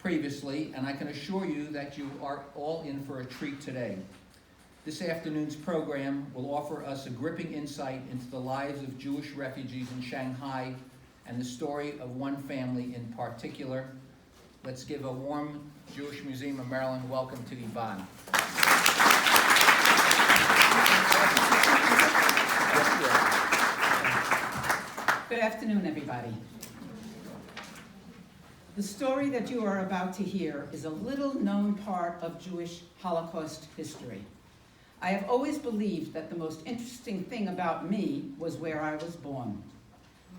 previously, and I can assure you that you are all in for a treat today. This afternoon's program will offer us a gripping insight into the lives of Jewish refugees in Shanghai and the story of one family in particular. Let's give a warm Jewish Museum of Maryland welcome to Yvonne. Good afternoon, everybody. The story that you are about to hear is a little-known part of Jewish Holocaust history. I have always believed that the most interesting thing about me was where I was born.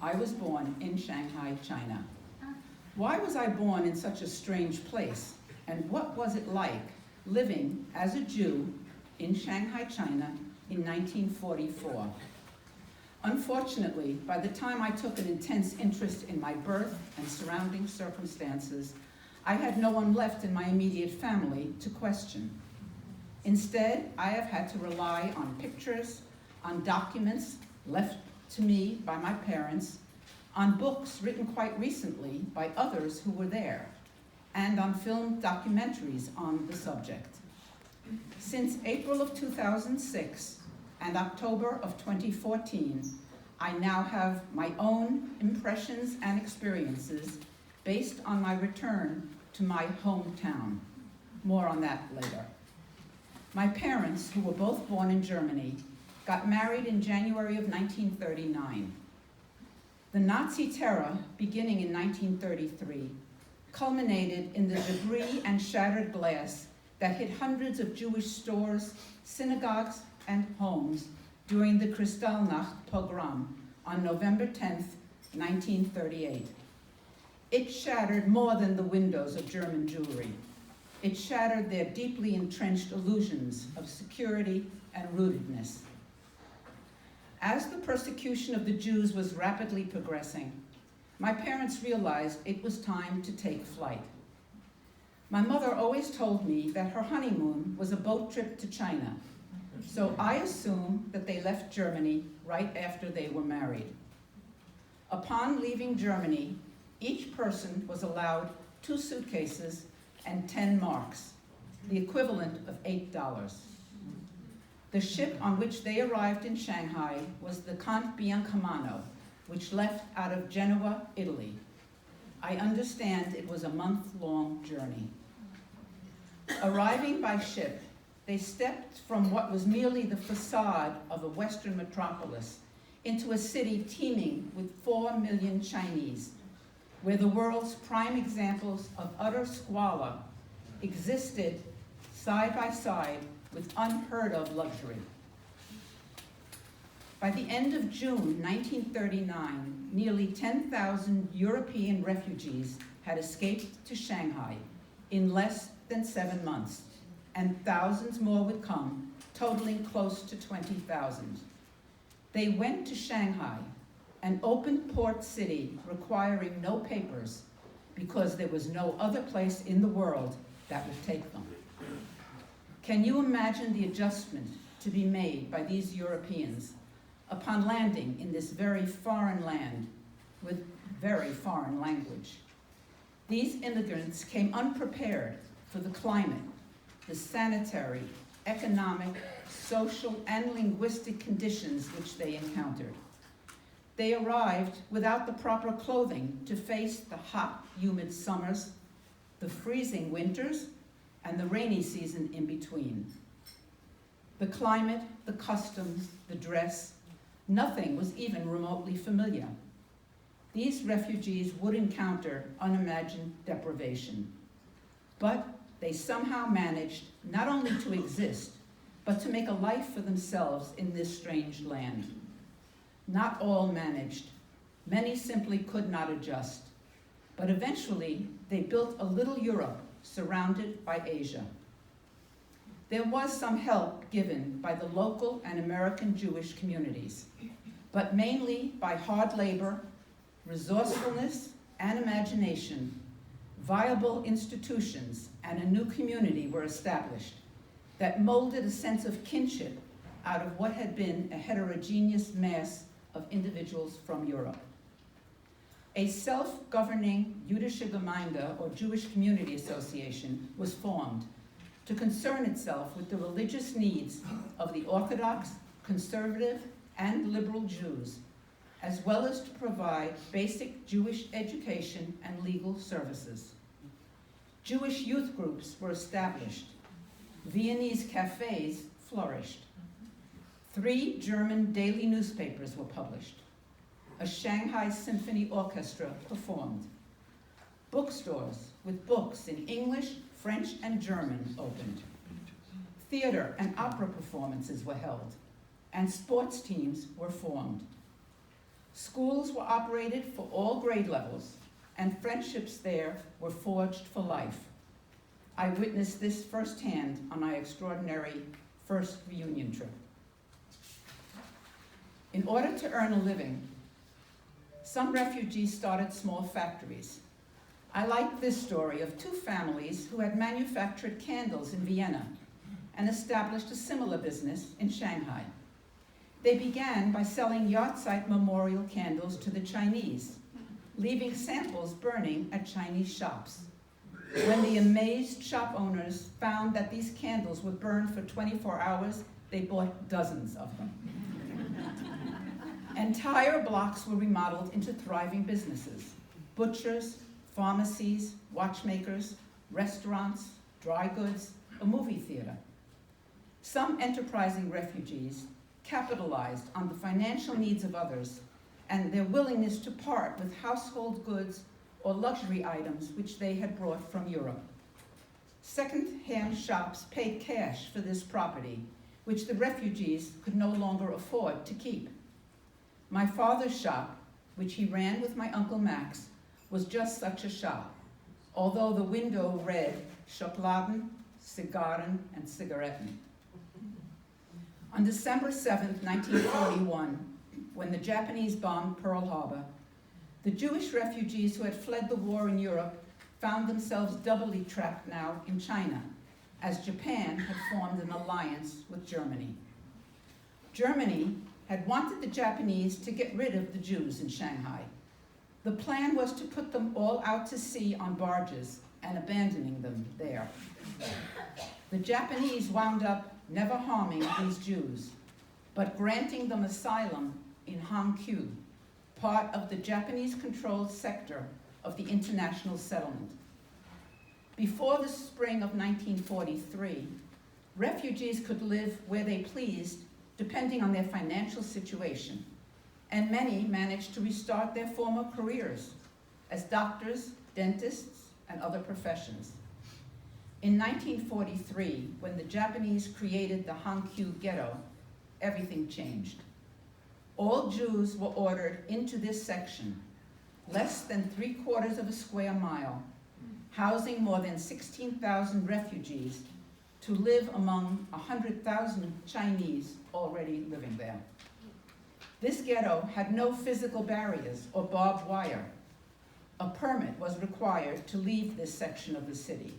I was born in Shanghai, China. Why was I born in such a strange place? And what was it like living as a Jew in Shanghai, China in 1944? Unfortunately, by the time I took an intense interest in my birth and surrounding circumstances, I had no one left in my immediate family to question. Instead, I have had to rely on pictures, on documents left to me by my parents, on books written quite recently by others who were there, and on film documentaries on the subject. Since April of 2006 and October of 2014, I now have my own impressions and experiences based on my return to my hometown. More on that later. My parents, who were both born in Germany, got married in January of 1939. The Nazi terror, beginning in 1933, culminated in the debris and shattered glass that hit hundreds of Jewish stores, synagogues, and homes during the Kristallnacht pogrom on November 10, 1938. It shattered more than the windows of German Jewry. It shattered their deeply entrenched illusions of security and rootedness. As the persecution of the Jews was rapidly progressing, my parents realized it was time to take flight. My mother always told me that her honeymoon was a boat trip to China, so I assumed that they left Germany right after they were married. Upon leaving Germany, each person was allowed 2 suitcases and 10 marks, the equivalent of $8. The ship on which they arrived in Shanghai was the Count Biancamano, which left out of Genoa, Italy. I understand it was a month-long journey. Arriving by ship, they stepped from what was merely the facade of a Western metropolis into a city teeming with 4 million Chinese, where the world's prime examples of utter squalor existed side by side with unheard of luxury. By the end of June 1939, nearly 10,000 European refugees had escaped to Shanghai in less than 7 months, and thousands more would come, totaling close to 20,000. They went to Shanghai, an open port city requiring no papers because there was no other place in the world that would take them. Can you imagine the adjustment to be made by these Europeans upon landing in this very foreign land with very foreign language? These immigrants came unprepared for the climate, the sanitary, economic, social, and linguistic conditions which they encountered. They arrived without the proper clothing to face the hot, humid summers, the freezing winters, and the rainy season in between. The climate, the customs, the dress, nothing was even remotely familiar. These refugees would encounter unimagined deprivation. But they somehow managed not only to exist, but to make a life for themselves in this strange land. Not all managed. Many simply could not adjust. But eventually, they built a little Europe surrounded by Asia. There was some help given by the local and American Jewish communities, but mainly by hard labor, resourcefulness, and imagination. Viable institutions and a new community were established that molded a sense of kinship out of what had been a heterogeneous mass of individuals from Europe. A self-governing Jüdische Gemeinde, or Jewish Community Association, was formed to concern itself with the religious needs of the Orthodox, conservative, and liberal Jews, as well as to provide basic Jewish education and legal services. Jewish youth groups were established. Viennese cafes flourished. 3 German daily newspapers were published. A Shanghai Symphony Orchestra performed. Bookstores with books in English, French, and German opened. Theater and opera performances were held, and sports teams were formed. Schools were operated for all grade levels, and friendships there were forged for life. I witnessed this firsthand on my extraordinary first reunion trip. In order to earn a living, some refugees started small factories. I like this story of 2 families who had manufactured candles in Vienna and established a similar business in Shanghai. They began by selling yahrzeit memorial candles to the Chinese, leaving samples burning at Chinese shops. When the amazed shop owners found that these candles would burn for 24 hours, they bought dozens of them. Entire blocks were remodeled into thriving businesses: butchers, pharmacies, watchmakers, restaurants, dry goods, a movie theater. Some enterprising refugees capitalized on the financial needs of others and their willingness to part with household goods or luxury items which they had brought from Europe. Second-hand shops paid cash for this property, which the refugees could no longer afford to keep. My father's shop, which he ran with my Uncle Max, was just such a shop, although the window read Schokoladen, Zigarren, and Zigaretten. On December 7, 1941, when the Japanese bombed Pearl Harbor, the Jewish refugees who had fled the war in Europe found themselves doubly trapped now in China, as Japan had formed an alliance with Germany. Germany had wanted the Japanese to get rid of the Jews in Shanghai. The plan was to put them all out to sea on barges and abandoning them there. The Japanese wound up never harming these Jews, but granting them asylum in Hangzhou, part of the Japanese-controlled sector of the international settlement. Before the spring of 1943, refugees could live where they pleased depending on their financial situation, and many managed to restart their former careers as doctors, dentists, and other professions. In 1943, when the Japanese created the Hangzhou ghetto, everything changed. All Jews were ordered into this section, less than 3/4 of a square mile, housing more than 16,000 refugees, to live among 100,000 Chinese already living there. This ghetto had no physical barriers or barbed wire. A permit was required to leave this section of the city.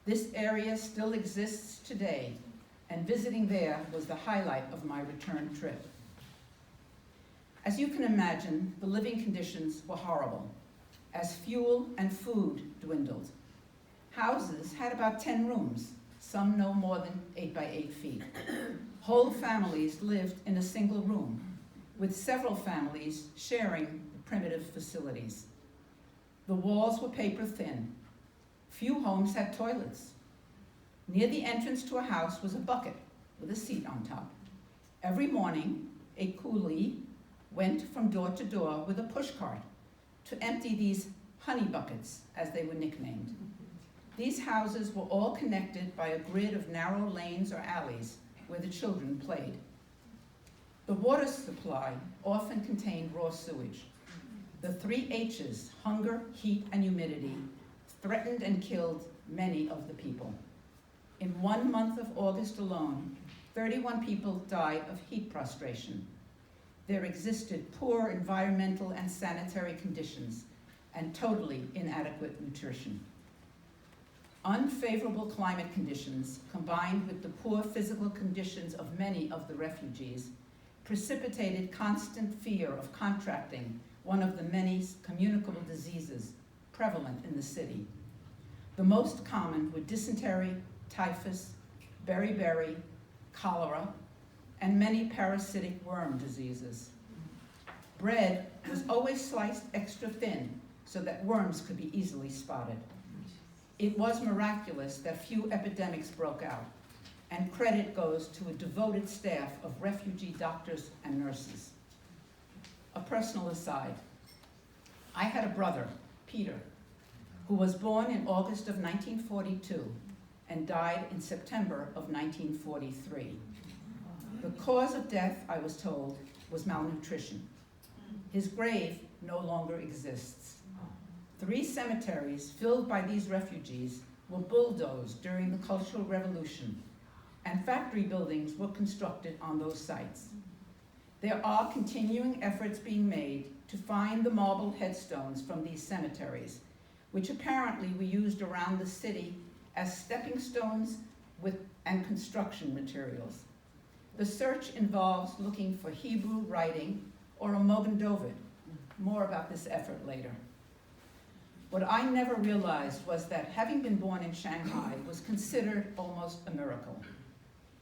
This area still exists today, and visiting there was the highlight of my return trip. As you can imagine, the living conditions were horrible, as fuel and food dwindled. Houses had about 10 rooms, some no more than 8 by 8 feet. Whole families lived in a single room, with several families sharing the primitive facilities. The walls were paper thin. Few homes had toilets. Near the entrance to a house was a bucket with a seat on top. Every morning, a coolie went from door to door with a pushcart to empty these honey buckets, as they were nicknamed. These houses were all connected by a grid of narrow lanes or alleys where the children played. The water supply often contained raw sewage. The 3 H's, hunger, heat, and humidity, threatened and killed many of the people. In 1 month of August alone, 31 people died of heat prostration. There existed poor environmental and sanitary conditions and totally inadequate nutrition. Unfavorable climate conditions, combined with the poor physical conditions of many of the refugees, precipitated constant fear of contracting one of the many communicable diseases prevalent in the city. The most common were dysentery, typhus, beriberi, cholera, and many parasitic worm diseases. Bread was always sliced extra thin so that worms could be easily spotted. It was miraculous that few epidemics broke out, and credit goes to a devoted staff of refugee doctors and nurses. A personal aside, I had a brother, Peter, who was born in August of 1942 and died in September of 1943. The cause of death, I was told, was malnutrition. His grave no longer exists. 3 cemeteries filled by these refugees were bulldozed during the Cultural Revolution, and factory buildings were constructed on those sites. There are continuing efforts being made to find the marble headstones from these cemeteries, which apparently were used around the city as stepping stones and construction materials. The search involves looking for Hebrew writing or a Mogen David. More about this effort later. What I never realized was that having been born in Shanghai was considered almost a miracle.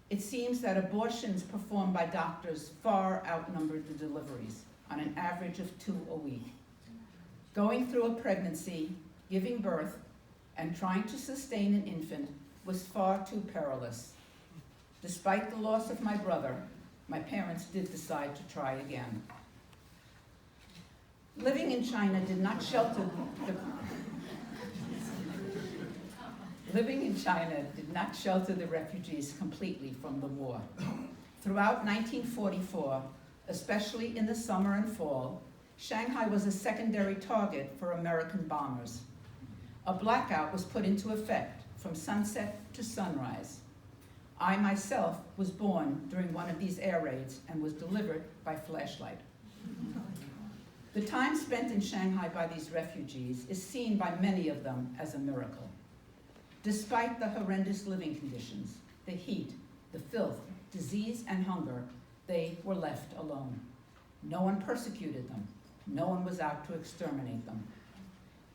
It seems that abortions performed by doctors far outnumbered the deliveries, on an average of 2 a week. Going through a pregnancy, giving birth, and trying to sustain an infant was far too perilous. Despite the loss of my brother, my parents did decide to try again. Living in China did not shelter the refugees completely from the war. Throughout 1944, especially in the summer and fall, Shanghai was a secondary target for American bombers. A blackout was put into effect from sunset to sunrise. I myself was born during one of these air raids and was delivered by flashlight. The time spent in Shanghai by these refugees is seen by many of them as a miracle. Despite the horrendous living conditions, the heat, the filth, disease, and hunger, they were left alone. No one persecuted them. No one was out to exterminate them.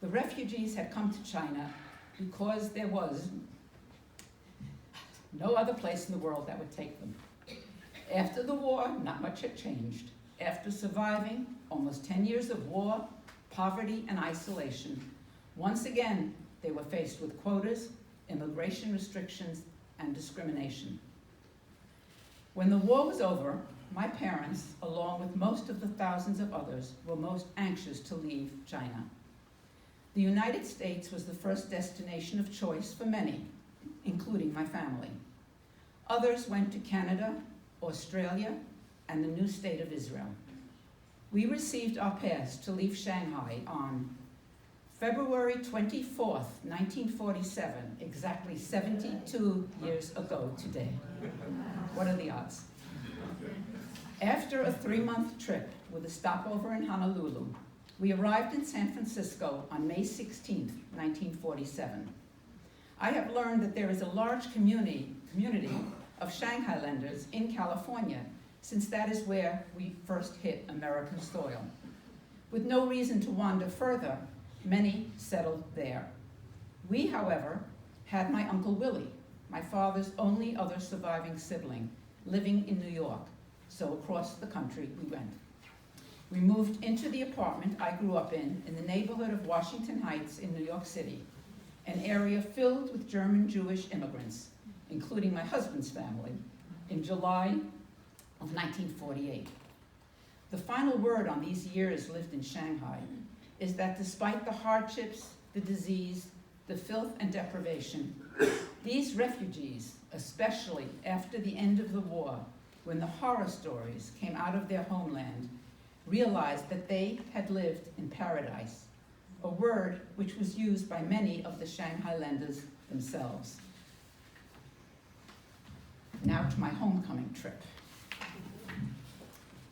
The refugees had come to China because there was no other place in the world that would take them. After the war, not much had changed. After surviving almost 10 years of war, poverty, and isolation, once again, they were faced with quotas, immigration restrictions, and discrimination. When the war was over, my parents, along with most of the thousands of others, were most anxious to leave China. The United States was the first destination of choice for many, including my family. Others went to Canada, Australia, and the new state of Israel. We received our pass to leave Shanghai on February 24th, 1947, exactly 72 years ago today. What are the odds? After a 3-month trip with a stopover in Honolulu, we arrived in San Francisco on May 16th, 1947. I have learned that there is a large community of Shanghailanders in California, since that is where we first hit American soil. With no reason to wander further, many settled there. We, however, had my Uncle Willie, my father's only other surviving sibling, living in New York, so across the country we went. We moved into the apartment I grew up in the neighborhood of Washington Heights in New York City, an area filled with German Jewish immigrants, including my husband's family, in July of 1948. The final word on these years lived in Shanghai is that despite the hardships, the disease, the filth and deprivation, these refugees, especially after the end of the war, when the horror stories came out of their homeland, realized that they had lived in paradise, a word which was used by many of the Shanghailanders themselves. Now to my homecoming trip.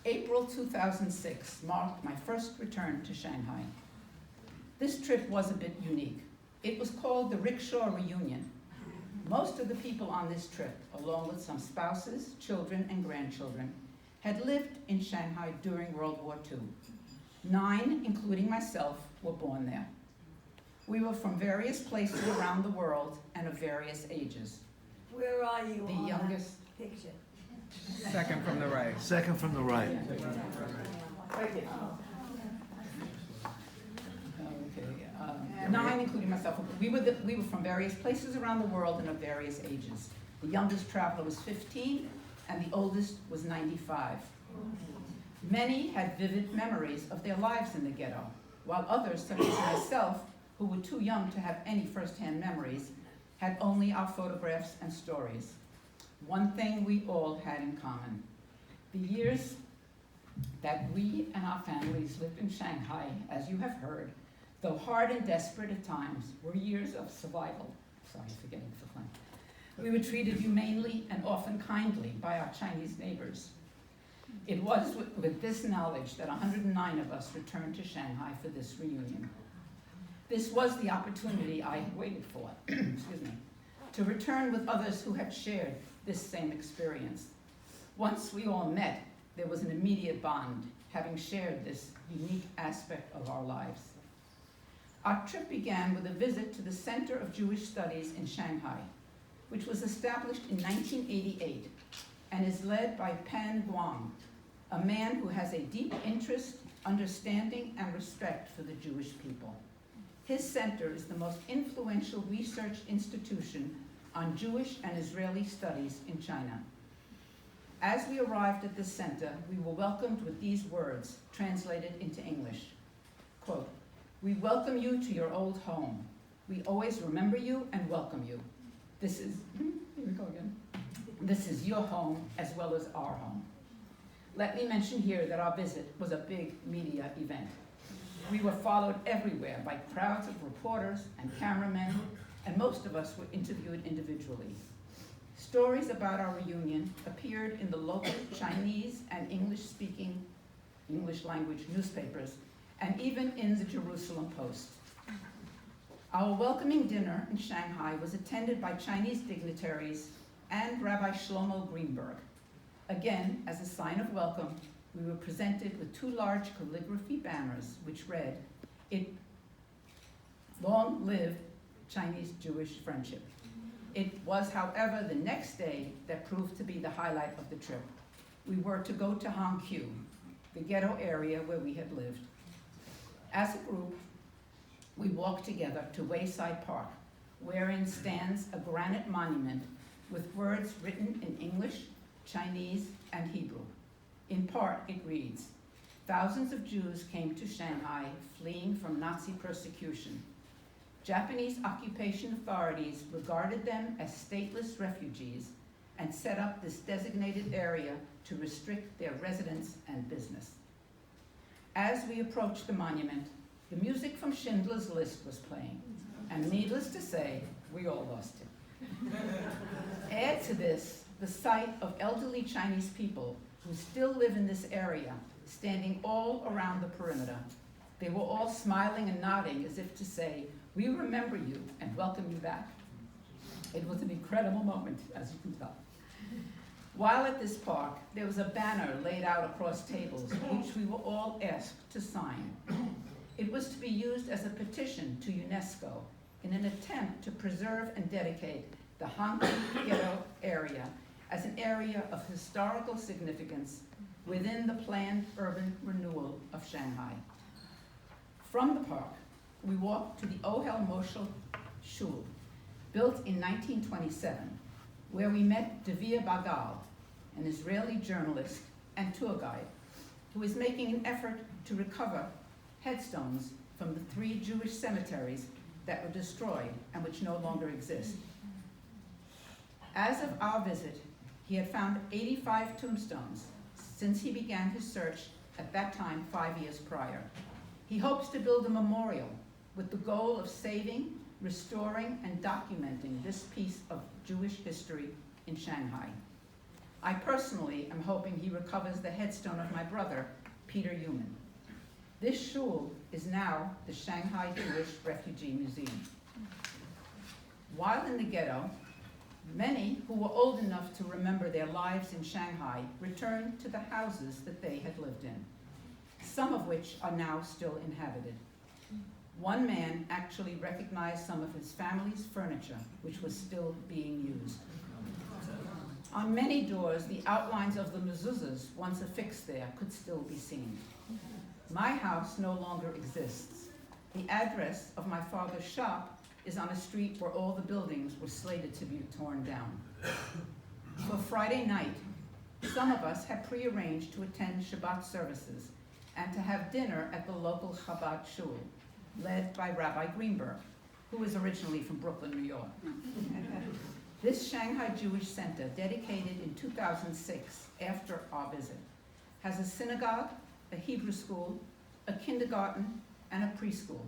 April 2006 marked my first return to Shanghai. This trip was a bit unique. It was called the Rickshaw Reunion. Most of the people on this trip, along with some spouses, children, and grandchildren, had lived in Shanghai during World War II. 9, including myself, were born there. We were from various places around the world and of various ages. Where are you The on youngest, that picture? Second from the right. Second from the right. okay, 9, including myself. We were from various places around the world and of various ages. The youngest traveler was 15, and the oldest was 95. Many had vivid memories of their lives in the ghetto, while others, such as myself, who were too young to have any first-hand memories, had only our photographs and stories. One thing we all had in common: the years that we and our families lived in Shanghai, as you have heard, though hard and desperate at times, were years of survival. Sorry, forgetting the claim. We were treated humanely and often kindly by our Chinese neighbors. It was with this knowledge that 109 of us returned to Shanghai for this reunion. This was the opportunity I had waited for, excuse me, to return with others who had shared this same experience. Once we all met, there was an immediate bond, having shared this unique aspect of our lives. Our trip began with a visit to the Center of Jewish Studies in Shanghai, which was established in 1988 and is led by Pan Guang, a man who has a deep interest, understanding, and respect for the Jewish people. His center is the most influential research institution on Jewish and Israeli studies in China. As we arrived at this center, we were welcomed with these words, translated into English. Quote, "We welcome you to your old home. We always remember you and welcome you. This is, here we go again. This is your home as well as our home." Let me mention here that our visit was a big media event. We were followed everywhere by crowds of reporters and cameramen, and most of us were interviewed individually. Stories about our reunion appeared in the local Chinese and English-speaking, English-language newspapers, and even in the Jerusalem Post. Our welcoming dinner in Shanghai was attended by Chinese dignitaries and Rabbi Shlomo Greenberg. Again, as a sign of welcome, we were presented with 2 large calligraphy banners which read, "Long live Chinese-Jewish friendship." It was, however, the next day that proved to be the highlight of the trip. We were to go to Hangqiu, the ghetto area where we had lived. As a group, we walked together to Wayside Park, wherein stands a granite monument with words written in English, Chinese, and Hebrew. In part, it reads, "Thousands of Jews came to Shanghai fleeing from Nazi persecution. Japanese occupation authorities regarded them as stateless refugees and set up this designated area to restrict their residence and business." As we approached the monument, the music from Schindler's List was playing, and needless to say, we all lost it. Add to this the sight of elderly Chinese people who still live in this area, standing all around the perimeter. They were all smiling and nodding as if to say, "We remember you and welcome you back." It was an incredible moment, as you can tell. While at this park, there was a banner laid out across tables, which we were all asked to sign. It was to be used as a petition to UNESCO in an attempt to preserve and dedicate the Hangqiu Ghetto area as an area of historical significance within the planned urban renewal of Shanghai. From the park, we walked to the Ohel Moshel Shul, built in 1927, where we met Davia Bagal, an Israeli journalist and tour guide, who is making an effort to recover headstones from the 3 Jewish cemeteries that were destroyed and which no longer exist. As of our visit, he had found 85 tombstones since he began his search at that time 5 years prior. He hopes to build a memorial with the goal of saving, restoring, and documenting this piece of Jewish history in Shanghai. I personally am hoping he recovers the headstone of my brother, Peter Human. This shul is now the Shanghai Jewish Refugee Museum. While in the ghetto, many who were old enough to remember their lives in Shanghai returned to the houses that they had lived in. some of which are now still inhabited. One man actually recognized some of his family's furniture, which was still being used. On many doors, the outlines of the mezuzahs, once affixed there, could still be seen. My house no longer exists. The address of my father's shop is on a street where all the buildings were slated to be torn down. For Friday night, some of us had prearranged to attend Shabbat services and to have dinner at the local Chabad shul, led by Rabbi Greenberg, who was originally from Brooklyn, New York. This Shanghai Jewish Center, dedicated in 2006 after our visit, has a synagogue, a Hebrew school, a kindergarten, and a preschool.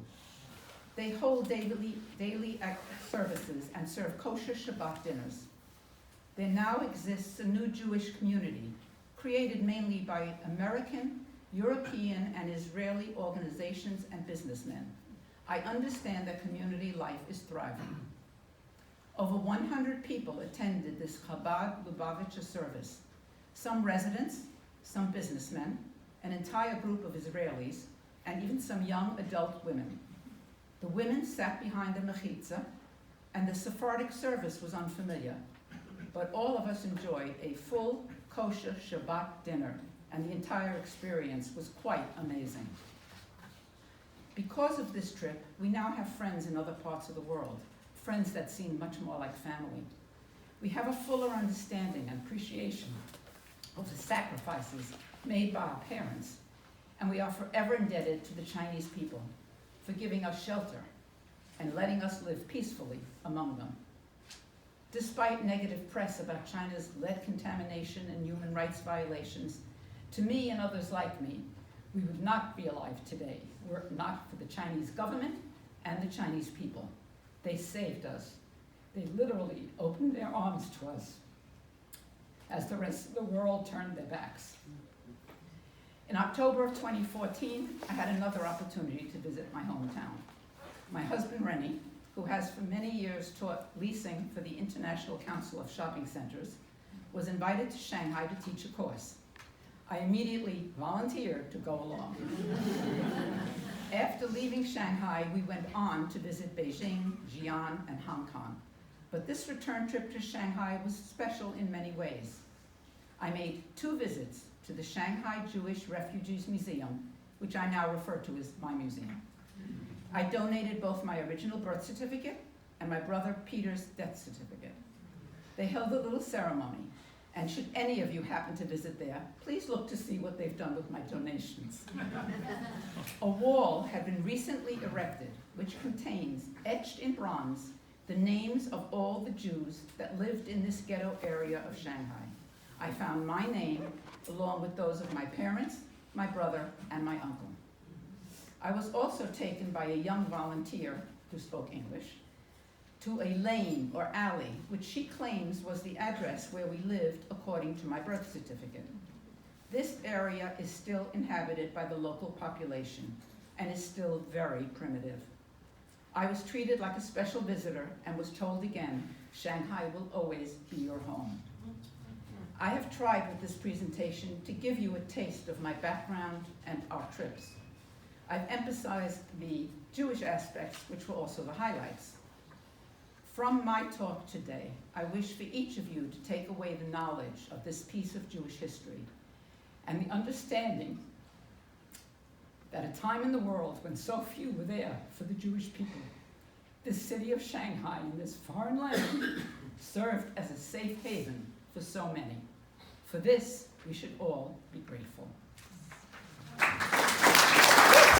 They hold daily services and serve kosher Shabbat dinners. There now exists a new Jewish community, created mainly by American, European, and Israeli organizations and businessmen. I understand that community life is thriving. Over 100 people attended this Chabad Lubavitcher service. Some residents, some businessmen, an entire group of Israelis, and even some young adult women. The women sat behind the mechitza, and the Sephardic service was unfamiliar, but all of us enjoyed a full kosher Shabbat dinner, and the entire experience was quite amazing. Because of this trip, we now have friends in other parts of the world, friends that seem much more like family. We have a fuller understanding and appreciation of the sacrifices made by our parents, and we are forever indebted to the Chinese people for giving us shelter and letting us live peacefully among them. Despite negative press about China's lead contamination and human rights violations, to me and others like me, we would not be alive today were it not for the Chinese government and the Chinese people. They saved us. They literally opened their arms to us as the rest of the world turned their backs. In October of 2014, I had another opportunity to visit my hometown. My husband, Rennie, who has for many years taught leasing for the International Council of Shopping Centers, was invited to Shanghai to teach a course. I immediately volunteered to go along. After leaving Shanghai, we went on to visit Beijing, Xi'an, and Hong Kong. But this return trip to Shanghai was special in many ways. I made 2 visits to the Shanghai Jewish Refugees Museum, which I now refer to as my museum. I donated both my original birth certificate and my brother Peter's death certificate. They held a little ceremony, and should any of you happen to visit there, please look to see what they've done with my donations. A wall had been recently erected, which contains, etched in bronze, the names of all the Jews that lived in this ghetto area of Shanghai. I found my name along with those of my parents, my brother, and my uncle. I was also taken by a young volunteer who spoke English to a lane or alley, which she claims was the address where we lived according to my birth certificate. This area is still inhabited by the local population and is still very primitive. I was treated like a special visitor and was told again, Shanghai will always be your home. I have tried with this presentation to give you a taste of my background and our trips. I've emphasized the Jewish aspects, which were also the highlights. From my talk today, I wish for each of you to take away the knowledge of this piece of Jewish history and the understanding that a time in the world when so few were there for the Jewish people, this city of Shanghai in this foreign land served as a safe haven for so many. For this, we should all be grateful.